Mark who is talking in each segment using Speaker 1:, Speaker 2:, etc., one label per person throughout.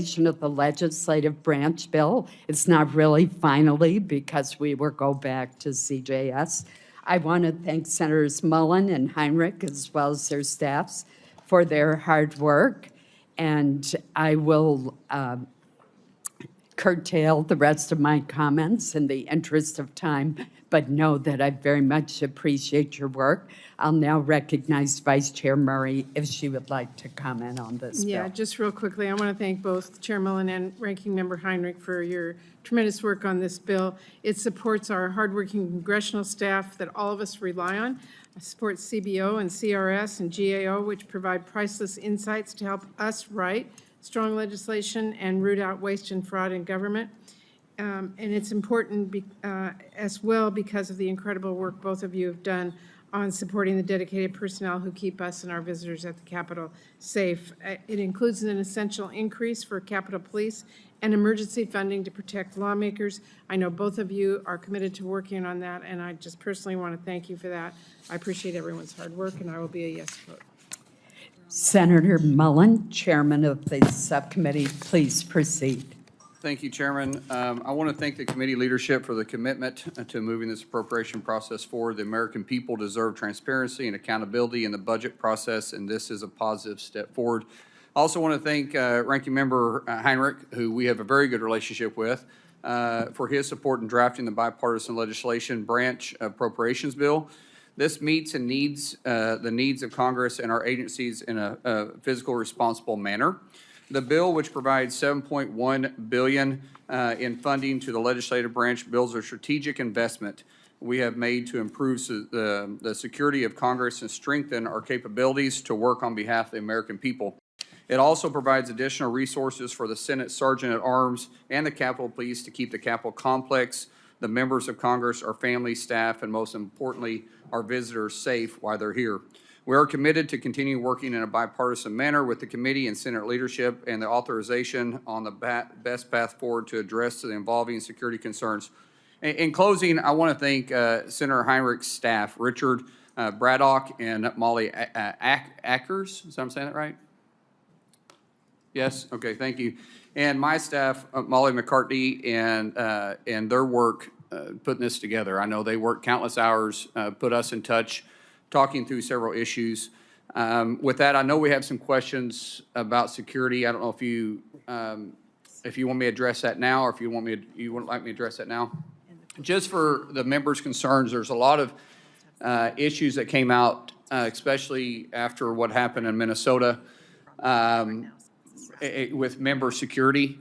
Speaker 1: consideration of the legislative branch bill. It's not really finally because we will go back to CJS. I want to thank Senators Mullin and Heinrich, as well as their staffs, for their hard work. And I will curtail the rest of my comments in the interest of time, but know that I very much appreciate your work. I'll now recognize Vice Chair Murray if she would like to comment on this bill.
Speaker 2: Yeah, just real quickly, I want to thank both Chair Mullin and Ranking Member Heinrich for your tremendous work on this bill. It supports our hardworking congressional staff that all of us rely on. It supports CBO and CRS and GAO, which provide priceless insights to help us write strong legislation and root out waste and fraud in government. And it's important as well because of the incredible work both of you have done on supporting the dedicated personnel who keep us and our visitors at the Capitol safe. It includes an essential increase for Capitol Police and emergency funding to protect lawmakers. I know both of you are committed to working on that, and I just personally want to thank you for that. I appreciate everyone's hard work, and I will be a yes vote.
Speaker 1: Senator Mullin, Chairman of the Subcommittee, please proceed.
Speaker 3: Thank you, Chairman. I want to thank the committee leadership for the commitment to moving this appropriation process forward. The American people deserve transparency and accountability in the budget process, and this is a positive step forward. I also want to thank Ranking Member Heinrich, who we have a very good relationship with, for his support in drafting the bipartisan legislation branch appropriations bill. This meets and needs the needs of Congress and our agencies in a fiscal responsible manner. The bill, which provides $7.1 billion in funding to the legislative branch, builds a strategic investment we have made to improve the security of Congress and strengthen our capabilities to work on behalf of the American people. It also provides additional resources for the Senate Sergeant at Arms and the Capitol Police to keep the Capitol complex, the members of Congress, our families, staff, and most importantly, our visitors safe while they're here. We are committed to continue working in a bipartisan manner with the committee and Senate leadership and the authorization on the best path forward to address the evolving security concerns. In closing, I want to thank Senator Heinrich's staff, Richard Braddock and Molly Ackers. Is that I'm saying that right? Yes? Okay, thank you. And my staff, Molly McCartney, and their work putting this together. I know they worked countless hours, put us in touch, talking through several issues. With that, I know we have some questions about security. I don't know if you want me to address that now, or if you wouldn't like me to address that now. Just for the members' concerns, there's a lot of issues that came out, especially after what happened in Minnesota with member security.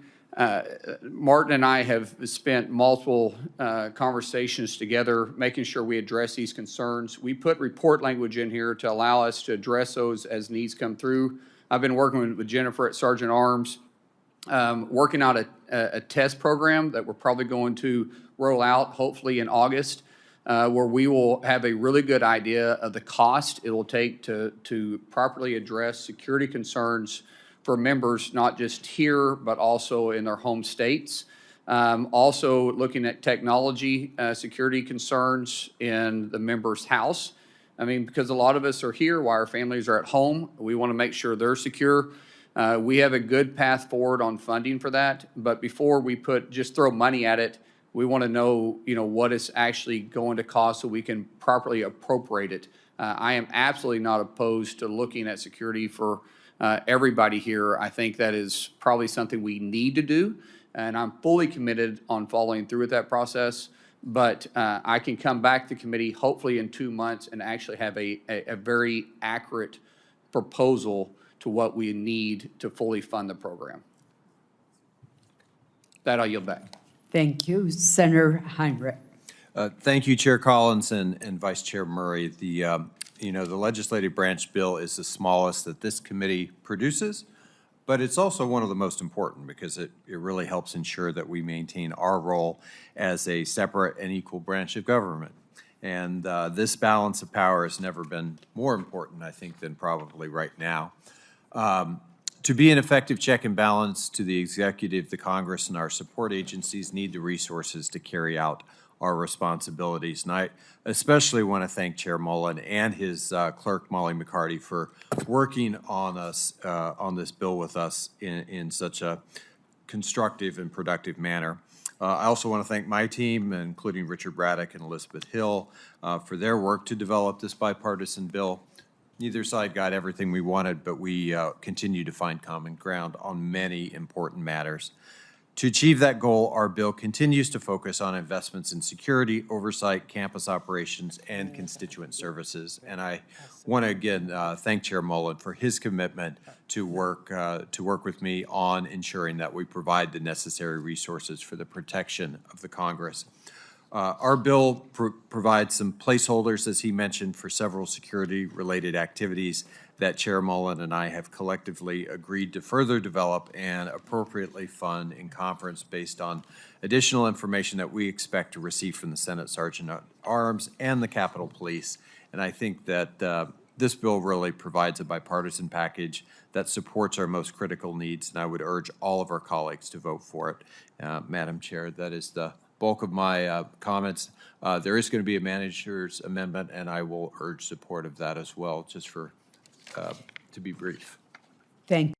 Speaker 3: Martin and I have spent multiple conversations together, making sure we address these concerns. We put report language in here to allow us to address those as needs come through. I've been working with Jennifer at Sergeant Arms, working out a test program that we're probably going to roll out, hopefully in August, where we will have a really good idea of the cost it will take to properly address security concerns for members, not just here, but also in their home states. Also looking at technology security concerns in the member's house. I mean, because a lot of us are here while our families are at home. We want to make sure they're secure. We have a good path forward on funding for that. But before we just throw money at it, we want to know, what it's actually going to cost so we can properly appropriate it. I am absolutely not opposed to looking at security for everybody here. I think that is probably something we need to do, and I'm fully committed on following through with that process. But I can come back to committee hopefully in 2 months and actually have a very accurate proposal to what we need to fully fund the program. That I'll yield back.
Speaker 1: Thank you. Senator Heinrich.
Speaker 4: Thank you, Chair Collins and Vice Chair Murray. The legislative branch bill is the smallest that this committee produces, but it's also one of the most important because it really helps ensure that we maintain our role as a separate and equal branch of government. And this balance of power has never been more important, I think, than probably right now. To be an effective check and balance to the executive, the Congress, and our support agencies need the resources to carry out our responsibilities. And I especially want to thank Chair Mullin and his clerk, Molly McCarty, for working on this bill with us in such a constructive and productive manner. I also want to thank my team, including Richard Braddock and Elizabeth Hill, for their work to develop this bipartisan bill. Neither side got everything we wanted, but we continue to find common ground on many important matters. To achieve that goal, our bill continues to focus on investments in security, oversight, campus operations, and constituent services. And I want to again thank Chair Mullin for his commitment to work with me on ensuring that we provide the necessary resources for the protection of the Congress. Our bill provides some placeholders, as he mentioned, for several security-related activities that Chair Mullin and I have collectively agreed to further develop and appropriately fund in conference based on additional information that we expect to receive from the Senate Sergeant at Arms and the Capitol Police. And I think that this bill really provides a bipartisan package that supports our most critical needs, and I would urge all of our colleagues to vote for it. Madam Chair, that is the bulk of my comments. There is going to be a manager's amendment, and I will urge support of that as well, just for to be brief.
Speaker 1: Thank